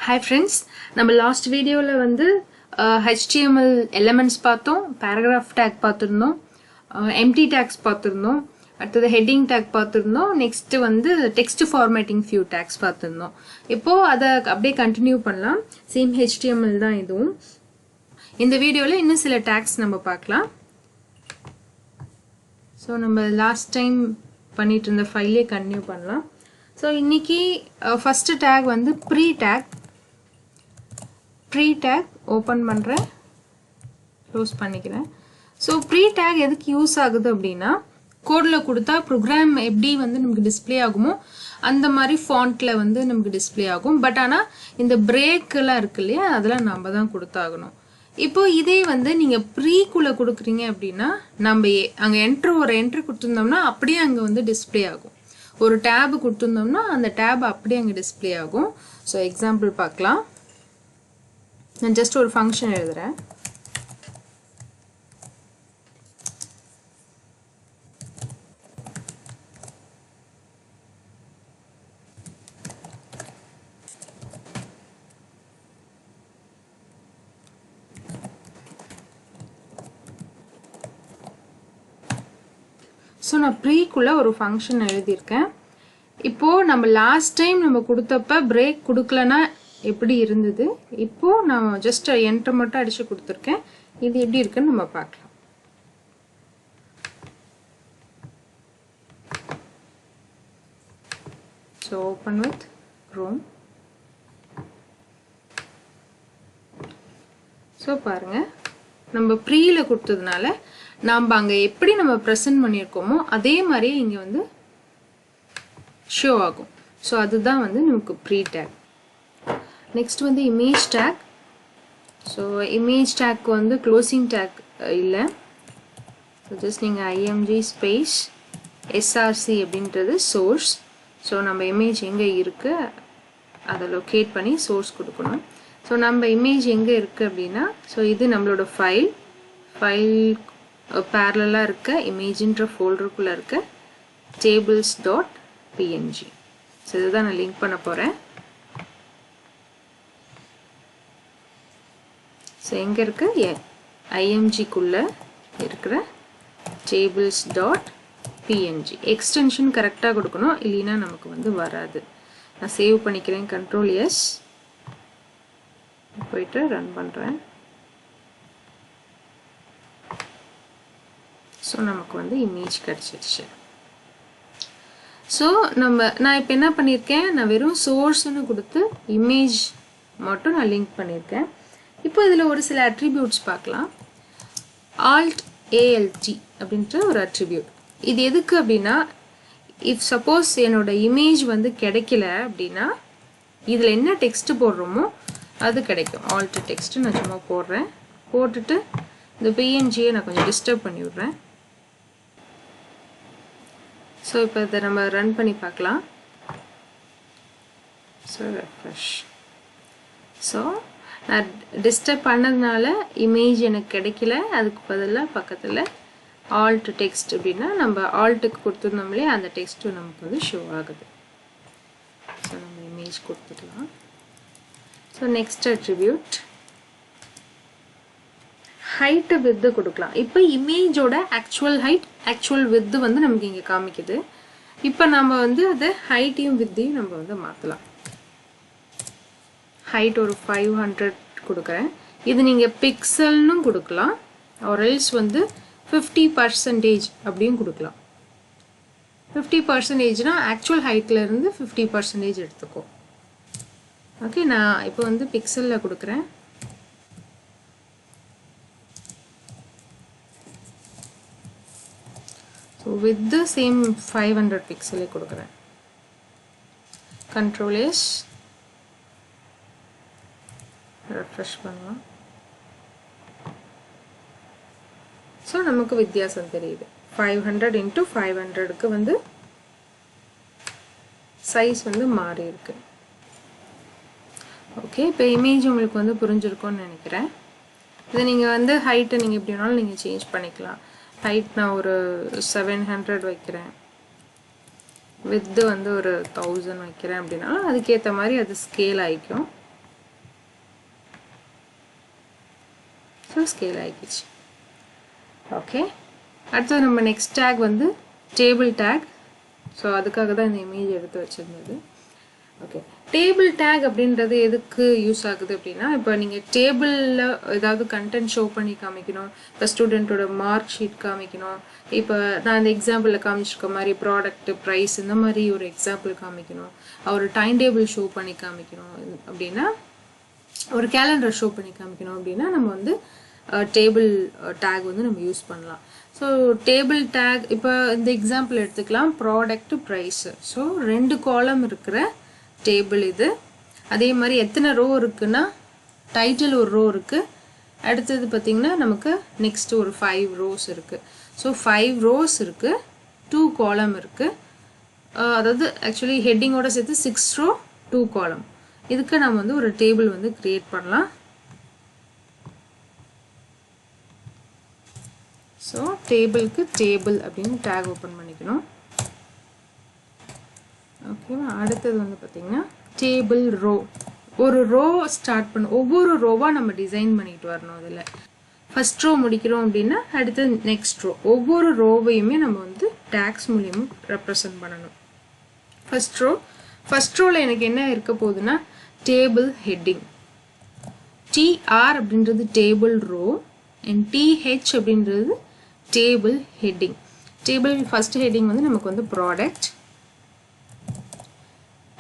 Hi friends, நம்ம last videoல வந்து HTML elements பார்த்தோம், paragraph tag பார்த்திருந்தோம், empty tags பார்த்திருந்தோம், அடுத்தது heading tag பார்த்திருந்தோம், next வந்து text formatting few tags பார்த்திருந்தோம். இப்போ அதை அப்படியே continue பண்ணலாம். Same HTML தான் இதுவும். இந்த வீடியோல இன்னும் சில tags நம்ம பார்க்கலாம். So நம்ம last time பண்ணிட்டு இருந்த ஃபைலே continue பண்ணலாம். So இன்னைக்கு first tag வந்து pre tag open பண்றேன், க்ளோஸ் பண்ணிக்கிறேன். So pre tag எதுக்கு யூஸ் ஆகுது அப்படின்னா கோட்ல கொடுத்தா ப்ரோக்ராம் எப்படி வந்து நமக்கு டிஸ்ப்ளே ஆகுமோ அந்த மாதிரி ஃபாண்ட்ல வந்து நமக்கு டிஸ்ப்ளே ஆகும். பட் ஆனா இந்த பிரேக் எல்லாம் இருக்கு இல்லையா, அதெல்லாம் நம்ம தான் கொடுத்தாகணும். இப்போ இதே வந்து நீங்க ப்ரீக்குள்ள கொடுக்குறீங்க அப்படின்னா நம்ம அங்க ஒரு என்ட்ரி கொடுத்துருந்தோம்னா அப்படியே அங்க வந்து டிஸ்ப்ளே ஆகும். ஒரு டேப் கொடுத்துருந்தோம்னா அந்த டேப் அப்படியே அங்க டிஸ்ப்ளே ஆகும். ஸோ எக்ஸாம்பிள் பார்க்கலாம். நான் ஜஸ்ட் ஒரு ஃபங்க்ஷன் எழுதுறேன். ஸோ நான் ப்ரீக்குள்ள ஒரு ஃபங்க்ஷன் எழுதியிருக்கேன். இப்போ நம்ம லாஸ்ட் டைம் நம்ம கொடுத்தப்ப பிரேக் கொடுக்கலன்னா எப்படி இருந்தது, இப்போ நான் ஜஸ்ட் என்டர் மட்டும் அடிச்சு கொடுத்துருக்கேன். இது எப்படி இருக்குன்னு நம்ம பார்க்கலாம். So open with Chrome. So பாருங்க, நம்ம ப்ரீல கொடுத்ததுனால நாம் அங்கே எப்படி நம்ம ப்ரெசென்ட் பண்ணியிருக்கோமோ அதே மாதிரியே இங்கே வந்து ஷோ ஆகும். ஸோ அதுதான் வந்து நமக்கு ப்ரீ டேக். நெக்ஸ்ட் வந்து image take. So image take வந்து க்ளோசிங் டேக் இல்லை. ஸோ ஜஸ்ட் நீங்கள் IMG ஸ்பேஸ் SRC அப்படின்றது சோர்ஸ். ஸோ நம்ம இமேஜ் எங்கே இருக்குது அதை லொக்கேட் பண்ணி சோர்ஸ் கொடுக்கணும். ஸோ நம்ம இமேஜ் எங்கே இருக்குது அப்படின்னா, ஸோ இது நம்மளோட ஃபைல் பேரலாக இருக்க இமேஜின்ற ஃபோல்டருக்குள்ளே இருக்க tables.png. ஸோ இதுதான் நான் லிங்க் பண்ண போகிறேன். ஸோ எங்கே இருக்கு, IMGக்குள்ளே இருக்கிற tables.png. எக்ஸ்டென்ஷன் கரெக்டாக கொடுக்கணும், இல்லைன்னா நமக்கு வந்து வராது. நான் சேவ் பண்ணிக்கிறேன், Ctrl+S போயிட்டு ரன் பண்ணுறேன். ஸோ நமக்கு வந்து இமேஜ் கிடச்சிருச்சு. ஸோ நான் இப்போ என்ன பண்ணியிருக்கேன், நான் வெறும் சோர்ஸ்னு கொடுத்து இமேஜ் மட்டும் நான் லிங்க் பண்ணியிருக்கேன். இப்போ இதில் ஒரு சில அட்ரிபியூட்ஸ் பார்க்கலாம். Alt ALT அப்படின்ற ஒரு அட்ரிபியூட். இது எதுக்கு அப்படின்னா, இஃப் சப்போஸ் என்னோட இமேஜ் வந்து கிடைக்கல அப்படின்னா இதில் என்ன டெக்ஸ்ட் போடுறோமோ அது கிடைக்கும். ஆல்ட் டெக்ஸ்ட் நான் சும்மா போடுறேன். போட்டுட்டு இந்த PNGயை நான் கொஞ்சம் டிஸ்டர்ப் பண்ணி விடுறேன். ஸோ இப்போ இதை நம்ம ரன் பண்ணி பார்க்கலாம். So refresh. ஸோ நான் டிஸ்டர்ப் பண்ணதுனால இமேஜ் எனக்கு கிடைக்கல. அதுக்கு பதிலாக பக்கத்தில் ஆல்ட் டெக்ஸ்ட் அப்படின்னா நம்ம ஆல்ட்டுக்கு கொடுத்துருந்தோம்லே அந்த டெக்ஸ்ட்டு நமக்கு வந்து ஷோ ஆகுது. ஸோ நம்ம இமேஜ் கொடுத்துக்கலாம். So next attribute height with கொடுக்கலாம். இப்போ இமேஜோட ஆக்சுவல் ஹைட் ஆக்சுவல் வித்து வந்து நமக்கு இங்கே காமிக்குது. இப்போ நம்ம வந்து அதை ஹைட்டையும் வித்தையும் நம்ம வந்து மாற்றலாம். ஹைட் ஒரு 500 கொடுக்குறேன். இது நீங்கள் பிக்சல்னு கொடுக்கலாம், ஒரு எல்ஸ் வந்து 50% அப்படியும் கொடுக்கலாம். 50%னா ஆக்சுவல் ஹைட்ல இருந்து 50% எடுத்துக்கோ. ஓகே, நான் இப்போ வந்து பிக்சலில் கொடுக்குறேன். ஸோ வித் த சேம் 500 பிக்சலே கொடுக்குறேன். Ctrl+S ரெஃப்ரெஷ் பண்ணலாம். ஸோ நமக்கு வித்தியாசம் தெரியுது. 500 × 500க்கு வந்து சைஸ் வந்து மாறி இருக்கு. ஓகே, இப்போ இமேஜ் உங்களுக்கு வந்து புரிஞ்சிருக்கும்னு நினைக்கிறேன். இதை நீங்கள் வந்து ஹைட்டை நீங்கள் எப்படி வேணாலும் நீங்கள் சேஞ்ச் பண்ணிக்கலாம். ஹைட் நான் ஒரு 700 வைக்கிறேன். width வந்து ஒரு 1000 வைக்கிறேன் அப்படின்னா அதுக்கேற்ற மாதிரி அது ஸ்கேல் ஆகிக்கும். ஸ்கேல் ஆகிடுச்சு. ஓகே, அடுத்தது நம்ம நெக்ஸ்ட் டேக் வந்து டேபிள் டேக். ஸோ அதுக்காக தான் இந்த இமேஜ் எடுத்து வச்சுருந்தது. ஓகே, டேபிள் டேக் அப்படின்றது எதுக்கு யூஸ் ஆகுது அப்படின்னா, இப்போ நீங்கள் டேபிளில் ஏதாவது கண்டென்ட் ஷோ பண்ணி காமிக்கணும், இப்போ ஸ்டூடெண்ட்டோட மார்க் ஷீட் காமிக்கணும், இப்போ நான் இந்த எக்ஸாம்பிளில் காமிச்சிருக்க மாதிரி ப்ராடக்ட் ப்ரைஸ் இந்த மாதிரி ஒரு எக்ஸாம்பிள் காமிக்கணும், ஒரு டைம் டேபிள் ஷோ பண்ணி காமிக்கணும் அப்படின்னா, ஒரு கேலண்டர் ஷோ பண்ணி காமிக்கணும் அப்படின்னா நம்ம வந்து டேபிள் டேக் வந்து நம்ம யூஸ் பண்ணலாம். ஸோ டேபிள் டேக் இப்போ இந்த எக்ஸாம்பிள் எடுத்துக்கலாம், ப்ராடக்ட் ப்ரைஸு. ஸோ 2 காலம் இருக்கிற டேபிள் இது. அதே மாதிரி எத்தனை ரோ இருக்குன்னா, டைட்டில் ஒரு ரோ இருக்குது, அடுத்தது பார்த்திங்கன்னா நமக்கு நெக்ஸ்ட் ஒரு 5 ரோஸ் இருக்குது. ஸோ 5 ரோஸ் இருக்குது, 2 காலம் இருக்குது. அதாவது ஆக்சுவலி ஹெட்டிங்கோட சேர்த்து 6 ரோ 2 காலம். இதுக்கு நம்ம வந்து ஒரு டேபிள் வந்து கிரியேட் பண்ணலாம். ஸோ டேபிளுக்கு டேபிள் அப்படின்னு டேக் ஓப்பன் பண்ணிக்கணும். ஓகேவா, அடுத்தது வந்து பார்த்திங்கன்னா டேபிள் ரோ. ஒரு ரோ ஸ்டார்ட் பண்ண ஒவ்வொரு ரோவாக நம்ம டிசைன் பண்ணிட்டு வரணும். அதில் ஃபஸ்ட் ரோ முடிக்கிறோம் அப்படின்னா அடுத்தது நெக்ஸ்ட் ரோ, ஒவ்வொரு ரோவையுமே நம்ம வந்து டேக்ஸ் மூலியமாக ரெப்ரசன்ட் பண்ணணும். ஃபஸ்ட் ரோவில் எனக்கு என்ன இருக்க போகுதுன்னா டேபிள் ஹெட்டிங். டிஆர் அப்படின்றது டேபிள் ரோ அண்ட் டிஹெச் அப்படின்றது table heading. Table first heading வந்து நமக்கு வந்து ப்ராடக்ட்.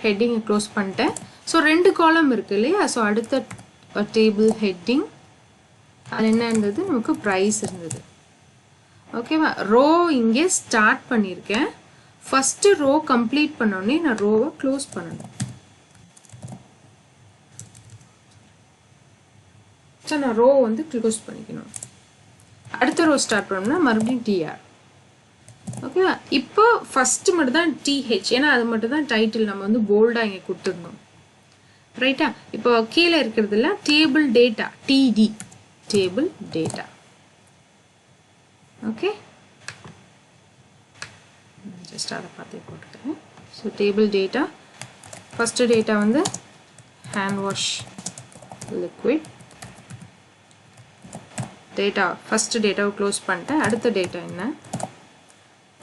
ஹெட்டிங்கை க்ளோஸ் பண்ணிட்டேன். ஸோ 2 காலம் இருக்குது இல்லையா, ஸோ அடுத்த டேபிள் ஹெட்டிங் அது என்ன இருந்தது, நமக்கு ப்ரைஸ் இருந்தது. ஓகேவா, ரோ இங்கே ஸ்டார்ட் பண்ணியிருக்கேன். ஃபஸ்ட்டு ரோ கம்ப்ளீட் பண்ணோடனே நான் ரோவை க்ளோஸ் பண்ணணும். ஸோ நான் ரோ வந்து க்ளோஸ் பண்ணிக்கணும். அடுத்த ரோ ஸ்டார்ட் பண்ணோம்னா மறுபடியும் டிஆர். ஓகேவா, இப்போ ஃபஸ்ட்டு மட்டும் தான் டிஹெச், ஏன்னா அது மட்டும் தான் டைட்டில் நம்ம வந்து போல்டாக இங்கே கொடுத்துருந்தோம். ரைட்டா, இப்போ கீழே இருக்கிறதுல table data, TD table data. Okay, just அதை பார்த்து போட்டுக்கிறேன். So table data, first data வந்து hand wash liquid data. First டேட்டாவை க்ளோஸ் பண்ணிட்டேன். அடுத்த டேட்டா என்ன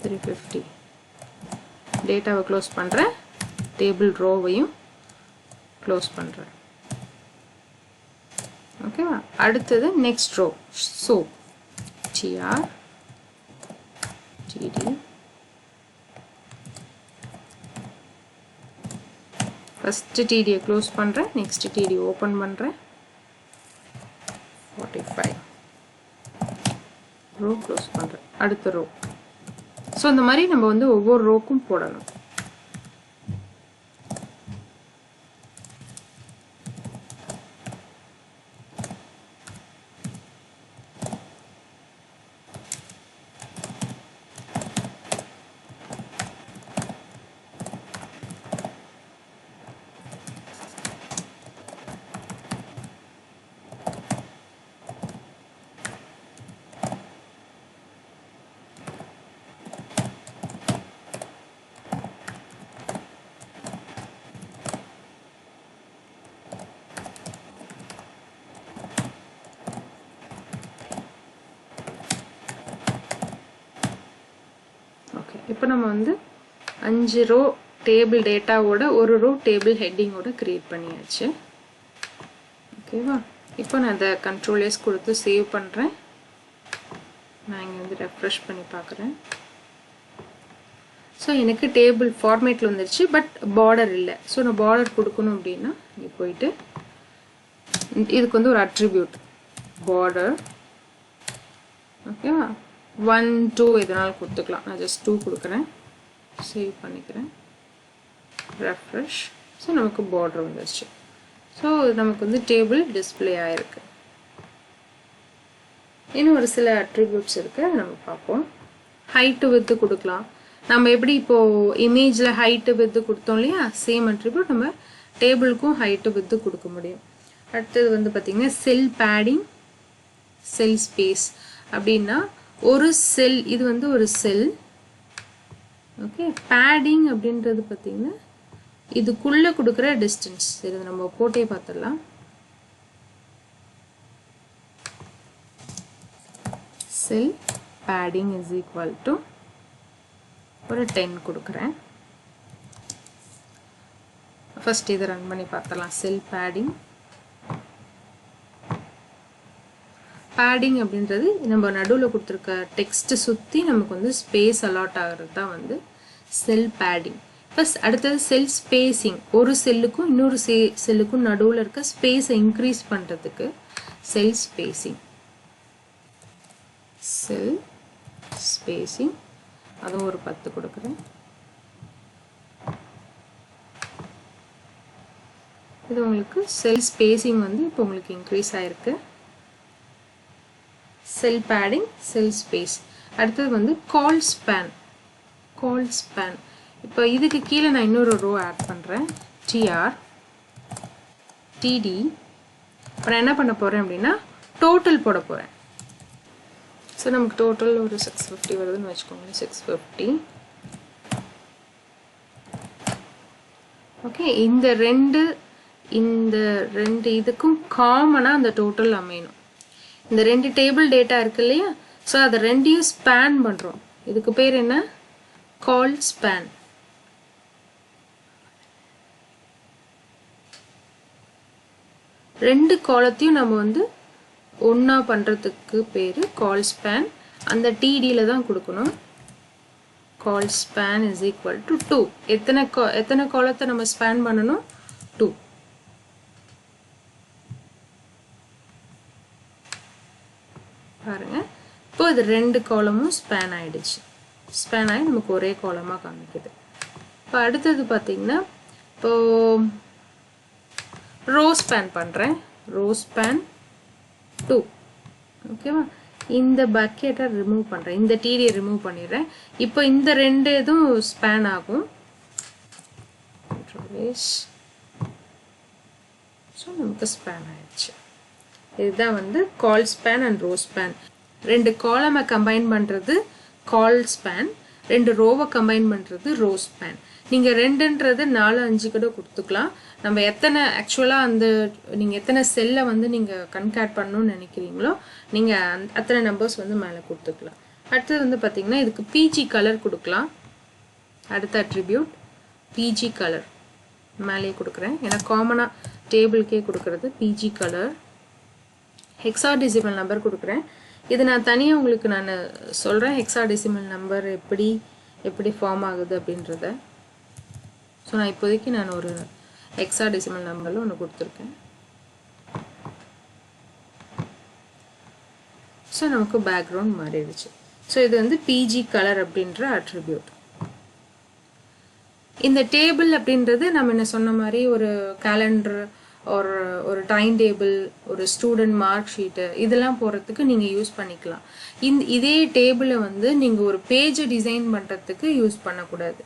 350. டேட்டாவை க்ளோஸ் பண்ணுறேன், டேபிள் ரோவையும் க்ளோஸ் பண்ணுறேன். ஓகேவா, அடுத்தது next row. So TR TD first டிடியை க்ளோஸ் பண்ணுறேன், நெக்ஸ்ட் டிடி ஓப்பன் பண்ணுறேன், 45 ரோ க்ளோஸ் பண்ணுறேன், அடுத்த ரோ. ஸோ இந்த மாதிரி நம்ம வந்து ஒவ்வொரு ரோக்கும் போடணும். இப்போ நம்ம வந்து 5 ரோ டேபிள் டேட்டாவோட ஒரு ரோ டேபிள் ஹெட்டிங்கோட கிரியேட் பண்ணியாச்சு. ஓகேவா, இப்போ நான் அதை கண்ட்ரோல் எஸ் கொடுத்து சேவ் பண்ணுறேன். நான் இங்கே வந்து ரெஃப்ரெஷ் பண்ணி பார்க்குறேன். ஸோ எனக்கு டேபிள் ஃபார்மேட்டில் வந்துருச்சு, பட் பார்டர் இல்லை. ஸோ நான் பார்டர் கொடுக்கணும் அப்படின்னா இங்கே போயிட்டு இதுக்கு வந்து ஒரு அட்ரிபியூட் பார்டர். ஓகேவா, 1 2 எதனாலும் கொடுத்துக்கலாம். நான் ஜஸ்ட் 2 கொடுக்குறேன், சேவ் பண்ணிக்கிறேன், ரெஃப்ரெஷ். ஸோ நமக்கு பார்டர் வந்துருச்சு. ஸோ நமக்கு வந்து டேபிள் டிஸ்பிளே ஆகிருக்கு. இன்னும் ஒரு சில அட்ரிபியூட்ஸ் இருக்குது, அதை நம்ம பார்ப்போம். ஹைட்டு வித்து கொடுக்கலாம். நம்ம எப்படி இப்போது இமேஜில் ஹைட்டு வித்து கொடுத்தோம் இல்லையா, சேம் அட்ரிபியூட் நம்ம டேபிளுக்கும் ஹைட்டு வித்து கொடுக்க முடியும். அடுத்தது வந்து பார்த்திங்கன்னா செல் பேடிங், செல் ஸ்பேஸ் அப்படின்னா ஒரு செல், இது வந்து ஒரு செல். ஓகே, பேடிங் அப்படின்றது பார்த்திங்கன்னா இதுக்குள்ளே கொடுக்குற டிஸ்டன்ஸ். இது நம்ம போட்டே பார்த்துடலாம். cell padding is equal to ஒரு 10 கொடுக்கிறேன். ஃபர்ஸ்ட் இதை ரன் பண்ணி பார்த்தலாம். செல் பேடிங் அப்படின்றது நம்ம நடுவில் கொடுத்துருக்க டெக்ஸ்ட் சுற்றி நமக்கு வந்து ஸ்பேஸ் அலாட் ஆகிறது தான் வந்து செல் பேடிங். ப்ளஸ் அடுத்தது செல் ஸ்பேசிங், ஒரு செல்லுக்கும் இன்னொரு செல்லுக்கும் நடுவில் இருக்க ஸ்பேஸை இன்க்ரீஸ் பண்ணுறதுக்கு செல் ஸ்பேசிங். செல் ஸ்பேசிங் அதுவும் ஒரு 10 கொடுக்குறேன். இது உங்களுக்கு செல் ஸ்பேசிங் வந்து இப்போ உங்களுக்கு இன்க்ரீஸ் ஆயிருக்கு. Cell padding, cell space. அடுத்தது வந்து கால் ஸ்பேன். இப்போ இதுக்கு கீழே நான் இன்னொரு ரோ ஆட் பண்ணுறேன். TR TD. இப்போ நான் என்ன பண்ண போகிறேன் அப்படின்னா டோட்டல் போட போகிறேன். ஸோ நமக்கு டோட்டல் ஒரு 650 வருதுன்னு வச்சுக்கோங்க. 650. ஓகே, இந்த ரெண்டு இதுக்கும் காமனாக அந்த டோட்டல் அமையணும். இந்த ரெண்டு டேபிள் டேட்டா இருக்கு இல்லையா, ஸோ அதை ரெண்டையும் ஸ்பேன் பண்ணுறோம். இதுக்கு பேர் என்ன? கால் ஸ்பேன். ரெண்டு காலத்தையும் நம்ம வந்து ஒன்றா பண்ணுறதுக்கு பேர் கால் ஸ்பேன். அந்த டிடியில் தான் கொடுக்கணும். கால் ஸ்பேன் இஸ் ஈக்குவல் டு 2. எத்தனை காலத்தை நம்ம ஸ்பேன் பண்ணணும்? 2. பாருங்க, இப்போ இது ரெண்டு காலமும் ஸ்பேன் ஆயிடுச்சு. ஸ்பேன் ஆகி நமக்கு ஒரே காலமாக காமிக்குது. இப்போ அடுத்தது பார்த்தீங்கன்னா இப்போ ரோ ஸ்பேன் பண்ணுறேன். Row span 2. ஓகேவா? இந்த பக்கெட்டை ரிமூவ் பண்ணுறேன். இந்த டிடியை ரிமூவ் பண்ணிடுறேன். இப்போ இந்த ரெண்டு இதுவும் ஸ்பேன் ஆகும். ஸோ நமக்கு ஸ்பேன் ஆயிடுச்சு. இதுதான் வந்து col span and row span. ரெண்டு காலமை கம்பைன் பண்ணுறது கால் ஸ்பேன், ரெண்டு ரோவை கம்பைன் பண்ணுறது ரோ ஸ்பேன். நீங்கள் 2ன்றது 4, 5 கூட கொடுத்துக்கலாம். நம்ம எத்தனை ஆக்சுவலாக நீங்கள் எத்தனை செல்லை வந்து நீங்கள் கன்கேட் பண்ணணும்னு நினைக்கிறீங்களோ நீங்கள் அத்தனை நம்பர்ஸ் வந்து மேலே கொடுத்துக்கலாம். அடுத்தது வந்து பார்த்தீங்கன்னா இதுக்கு பிஜி கலர் கொடுக்கலாம். அடுத்த அட்ரிபியூட் பிஜி கலர் மேலேயே கொடுக்குறேன். ஏன்னா காமனாக டேபிள்கே கொடுக்குறது பிஜி கலர். ஹெக்ஸாடெசிமல் நம்பர் கொடுக்குறேன். இது நான் தனியாக உங்களுக்கு நான் சொல்கிறேன் ஹெக்ஸாடெசிமல் நம்பர் எப்படி ஃபார்ம் ஆகுது அப்படின்றத. ஸோ நான் இப்போதைக்கு நான் ஒரு ஹெக்ஸாடெசிமல் நம்பரில் ஒன்று கொடுத்துருக்கேன். ஸோ நமக்கு பேக்ரவுண்ட் மாறிடுச்சு. ஸோ இது வந்து பிஜி கலர் அப்படின்ற அட்ரிபியூட். இந்த டேபிள் அப்படின்றது நம்ம என்ன சொன்ன மாதிரி ஒரு கேலண்டர், ஒரு டைம் டேபிள், ஒரு ஸ்டூடெண்ட் மார்க் ஷீட்டு இதெல்லாம் போகிறதுக்கு நீங்கள் யூஸ் பண்ணிக்கலாம். இதே டேபிளை வந்து நீங்கள் ஒரு பேஜை டிசைன் பண்ணுறதுக்கு யூஸ் பண்ணக்கூடாது.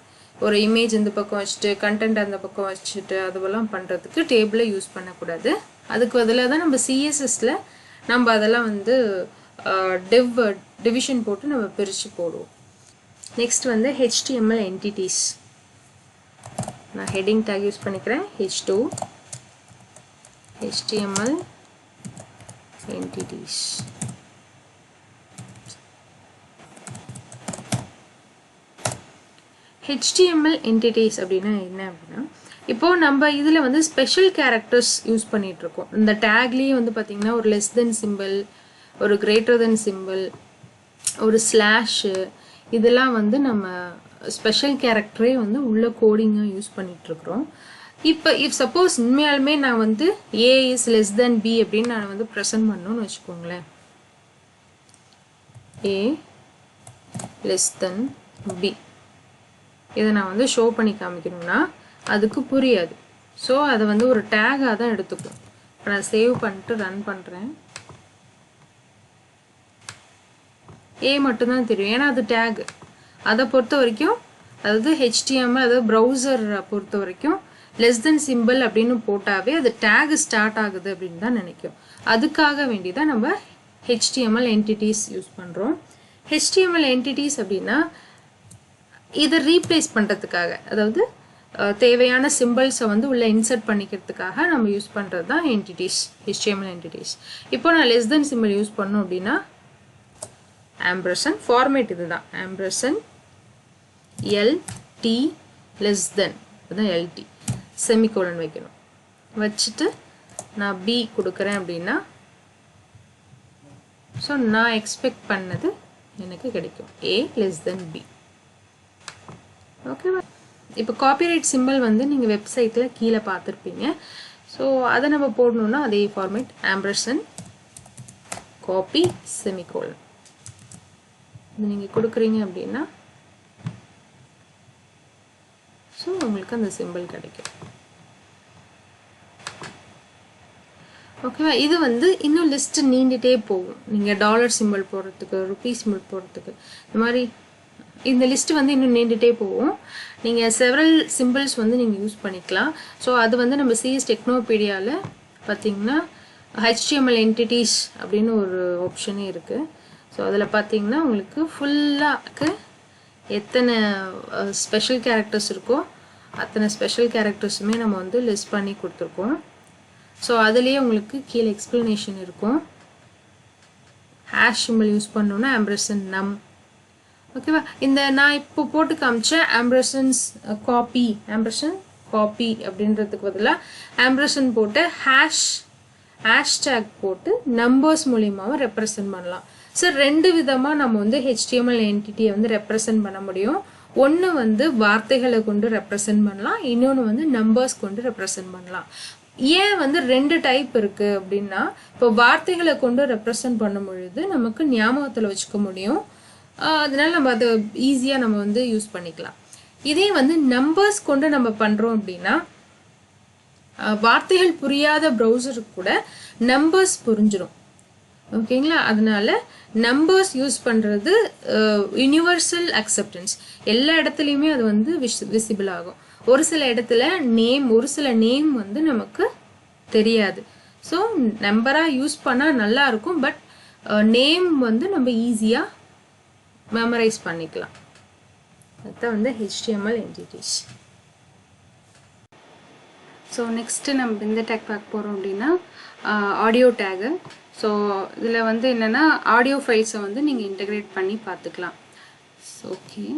ஒரு இமேஜ் இந்த பக்கம் வச்சுட்டு கண்டென்ட் அந்த பக்கம் வச்சுட்டு அதுவெல்லாம் பண்ணுறதுக்கு டேபிளை யூஸ் பண்ணக்கூடாது. அதுக்கு பதிலாக தான் நம்ம சிஎஸ்எஸ்ல நம்ம அதெல்லாம் வந்து டிவிஷன் போட்டு நம்ம பிரித்து போடுவோம். நெக்ஸ்ட் வந்து HTML என்டிட்டிஸ். நான் ஹெட்டிங் டேக் யூஸ் பண்ணிக்கிறேன். H2 HTML entities. HTML entities அப்படின்னா என்ன அப்படின்னா, இப்போ நம்ம இதில் வந்து ஸ்பெஷல் கேரக்டர்ஸ் யூஸ் பண்ணிட்டு இருக்கோம். இந்த டேக்லேயே வந்து பார்த்தீங்கன்னா ஒரு லெஸ் தென் சிம்பிள், ஒரு கிரேட்டர் தென் சிம்பிள், ஒரு ஸ்லாஷு, இதெல்லாம் வந்து நம்ம ஸ்பெஷல் கேரக்டரே வந்து உள்ள கோடிங்காக யூஸ் பண்ணிட்டு இருக்கிறோம். இப்போ இஃப் சப்போஸ் உண்மையாலுமே நான் வந்து A is less than B அப்படின்னு நான் வந்து ப்ரெசென்ட் பண்ணணும்னு வச்சுக்கோங்களேன். A லெஸ் தென் B இதை நான் வந்து ஷோ பண்ணி காமிக்கணும்னா அதுக்கு புரியாது. ஸோ அதை வந்து ஒரு டேகாக தான் எடுத்துக்கும். இப்போ நான் சேவ் பண்ணிட்டு ரன் பண்ணுறேன். A மட்டும்தான் தெரியும், ஏன்னா அது டேக். அதை பொறுத்த வரைக்கும், அதாவது HTML அதாவது ப்ரௌசர் பொறுத்த வரைக்கும் லெஸ் தென் சிம்பிள் அப்படின்னு போட்டாவே அது டேக் ஸ்டார்ட் ஆகுது அப்படின்னு தான் நினைக்கும். அதுக்காக வேண்டி தான் நம்ம HTML entities யூஸ் பண்ணுறோம். HTML entities அப்படின்னா இதை ரீப்ளேஸ் பண்ணுறதுக்காக, அதாவது தேவையான சிம்பிள்ஸை வந்து உள்ள இன்சர்ட் பண்ணிக்கிறதுக்காக நம்ம யூஸ் பண்ணுறது தான் என்டிட்டிஸ், HTML entities. இப்போ நான் லெஸ் தென் சிம்பிள் யூஸ் பண்ணோம் அப்படின்னா ampersand format இதுதான் ampersand LT less than அதான் LT semicolon வைக்கணும் வச்சிட்டு நான் B கொடுக்கிறேன் அப்படின்னா so நான் expect பண்ணது எனக்கு கிடைக்கும் A less than B ஓகேவா இப்போ காப்பிரைட் சிம்பல் வந்து நீங்க வெப்சைட்ல கீழ பார்த்திருப்பீங்க சோ அத நம்ம போடணும்னா அதே ஃபார்மட் ampersand copy semicolon இது நீங்க கொடுக்கறீங்க அப்படினா சோ உங்களுக்கு அந்த சிம்பல் கிடைக்கும் ஓகேவா இது வந்து இன்னும் லிஸ்ட் நீண்டிட்டே போகும் நீங்க டாலர் சிம்பல் போடுறதுக்கு ரூபீ சிம்பல் போடுறதுக்கு இந்த மாதிரி இந்த லிஸ்ட் வந்து இன்னும் நீண்டிட்டே போகும் நீங்க several symbols வந்து நீங்க யூஸ் பண்ணிக்கலாம் சோ அது வந்து நம்ம CSTECHNOPEDIAல பாத்தீங்கன்னா HTML entities அப்படினு ஒரு ஆப்ஷனே இருக்கு சோ அதுல பாத்தீங்கன்னா உங்களுக்கு ஃபுல்லாக்கு எத்தனை ஸ்பெஷல் characters இருக்கோ அத்தனை ஸ்பெஷல் charactersமே நம்ம வந்து லிஸ்ட் பண்ணி கொடுத்திருக்கோம் சோ அதுலயே உங்களுக்கு கீழ explanation இருக்கும் hash symbol யூஸ் பண்ணனும்னா ampersand num ஓகேவா இந்த நான் இப்போ போட்டு காமிச்ச ampersand copy அப்படின்றதுக்கு பதிலா ampersand போட்டு hashtag போட்டு நம்பர்ஸ் மூலமாவும் ரெப்ரசன்ட் பண்ணலாம் சோ ரெண்டு விதமா நம்ம வந்து HTML என்டிட்டியை வந்து ரெப்ரசன்ட் பண்ண முடியும் ஒன்னு வந்து வார்த்தைகளை கொண்டு ரெப்ரசன்ட் பண்ணலாம் இன்னொன்னு வந்து நம்பர்ஸ் கொண்டு ரெப்ரசன்ட் பண்ணலாம் ஏன் வந்து ரெண்டு டைப் இருக்கு அப்படினா இப்போ வார்த்தைகளை கொண்டு ரெப்ரசன்ட் பண்ணும்போது நமக்கு ஞாபகத்துல வச்சுக்க முடியும் அதனால நம்ம அது ஈஸியா நம்ம வந்து யூஸ் பண்ணிக்கலாம் இதே வந்து நம்பர்ஸ் கொண்டு நம்ம பண்றோம் அப்படினா வார்த்தைகள் புரியாத browserக்கு கூட நம்பர்ஸ் புரிஞ்சிரும் ஓகேங்களா அதனால நம்பர்ஸ் யூஸ் பண்றது யுனிவர்சல் அக்செப்டன்ஸ் எல்லா இடத்துலயுமே அது வந்து விசிபிள் ஆகும் ஒரு சில இடத்துல ஒரு சில நேம் வந்து நமக்கு தெரியாது சோ நம்பரா யூஸ் பண்ணா நல்லா இருக்கும் பட் நேம் வந்து நம்ம ஈஸியா memorize பண்ணிக்கலாம் அத வந்து HTML entities so next நம்ம இந்த tag பார்க்க போறோம் அப்படினா audio tag so இதுல வந்து என்னன்னா audio files வந்து நீங்க integrate பண்ணி பார்த்துக்கலாம் okay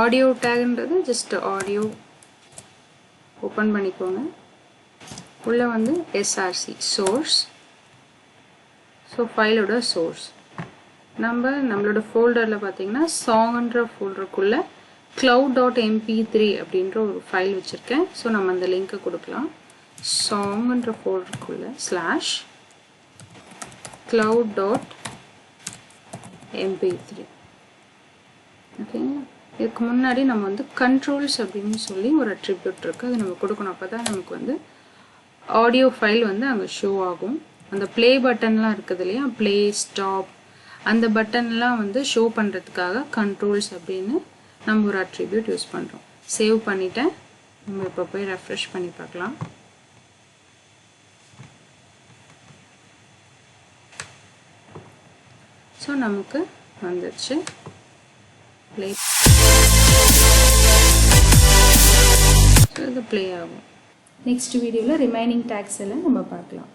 audio tagன்றது just audio open பண்ணிக்கோங்க உள்ள வந்து src source so file ஓட source நம்மளோட folderல பாத்தீங்கன்னா songன்ற folderக்குள்ள cloud.mp3 அப்படிங்கற ஒரு ஃபைல் வச்சிருக்கேன் சோ நம்ம அந்த லிங்க் கொடுக்கலாம் songன்ற folderக்குள்ள /cloud.mp3 ஓகேங்களா இதுக்கு முன்னாடி நம்ம வந்து controls அப்படினு சொல்லி ஒரு attribute இருக்கு அது நம்ம கொடுக்கணும் அப்பதான் நமக்கு வந்து ஆடியோ ஃபைல் வந்து அங்க ஷோ ஆகும் அந்த ப்ளே பட்டன்லாம் இருக்குது இல்லையா ப்ளே ஸ்டாப் அந்த பட்டன்லாம் வந்து ஷோ பண்றதுக்காக controls அப்படினு நம்ம ஒரு attribute யூஸ் பண்றோம் சேவ் பண்ணிட்டேன் நம்ம இப்ப போய் ரெஃப்ரெஷ் பண்ணி பார்க்கலாம் சோ நமக்கு வந்துருச்சு ப்ளே சோ இது ப்ளே ஆகும் நெக்ஸ்ட் வீடியோல ரிமைனிங் டாக்ஸ் எல்லாம் நம்ம பார்க்கலாம்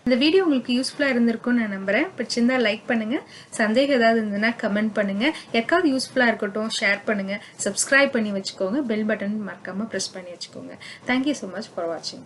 இந்த வீடியோ உங்களுக்கு யூஸ்ஃபுல்லா இருந்திருக்கும்னு நான் நம்புறேன் பிடிச்சிருந்தா லைக் பண்ணுங்க சந்தேகம் ஏதாவது இருந்ததுன்னா கமெண்ட் பண்ணுங்க யாருக்காவது யூஸ்ஃபுல்லா இருக்கட்டும் ஷேர் பண்ணுங்க சப்ஸ்கிரைப் பண்ணி வச்சுக்கோங்க பெல் பட்டன் மறக்காம பிரஸ் பண்ணி வச்சுக்கோங்க Thank you so much for watching